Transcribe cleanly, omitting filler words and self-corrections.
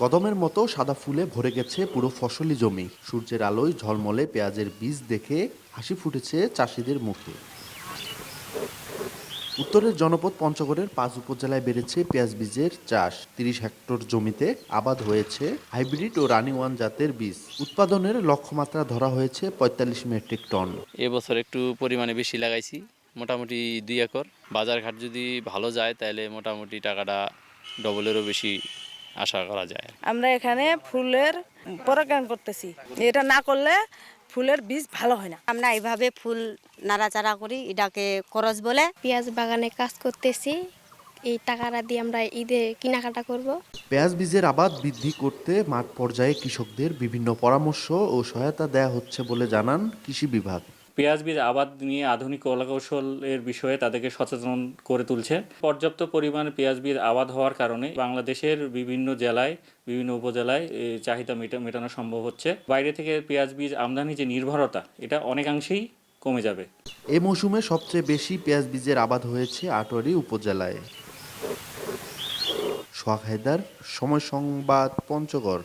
কদমের মতো সাদা ফুলে ভরে গেছে পুরো ফসলি জমি। সূর্যের আলোয় ঝলমলে পেঁয়াজের বীজ দেখে হাসি ফুটেছে চাষিদের মুখে। উত্তরের জনপদ পঞ্চগড়ের ৫ উপজেলায় বেড়েছে পেঁয়াজ বীজের চাষ। ৩০ হেক্টর জমিতে আবাদ হয়েছে হাইব্রিড ও রানি ওয়ান জাতের বীজ। উৎপাদনের লক্ষ্যমাত্রা ধরা হয়েছে ৪৫ মেট্রিক টন। এবছর একটু পরিমাণে বেশি লাগাইছি, মোটামুটি ২ একর। বাজার ঘাট যদি ভালো যায় তাহলে মোটামুটি টাকাটা ডবলেরও বেশি আশা করা যায়। আমরা এখানে ফুলের পরাগায়ন করতেছি, এটা না করলে ফুলের বীজ ভালো হয় না। আমরা এইভাবে ফুল নাড়াচাড়া করি, এটাকে খরচ বলে। পেঁয়াজ বাগানে কাজ করতেছি, এই টাকাটা দিয়ে আমরা ঈদে কেনাকাটা করব। পেঁয়াজ বীজের আবাদ বৃদ্ধি করতে মাঠ পর্যায়ে কৃষকদের বিভিন্ন পরামর্শ ও সহায়তা দেয়া হচ্ছে বলে জানান কৃষি বিভাগ। পেঁয়াজ বীজ আবাদ নিয়ে আধুনিক কলাকৌশলের বিষয়ে তাদেরকে সচেতন করে তুলছে। পর্যাপ্ত পরিমাণে পেঁয়াজ বীজ আবাদ হওয়ার কারণে বাংলাদেশের বিভিন্ন জেলায়, বিভিন্ন উপজেলায় চাহিদা মেটানো সম্ভব হচ্ছে। বাইরে থেকে পেঁয়াজ বীজ আমদানি যে নির্ভরতা, এটা অনেকাংশেই কমে যাবে। এ মৌসুমে সবচেয়ে বেশি পেঁয়াজ বীজের আবাদ হয়েছে আটোয়ারী উপজেলায়। সোহাগ হায়দার, সময় সংবাদ, পঞ্চগড়।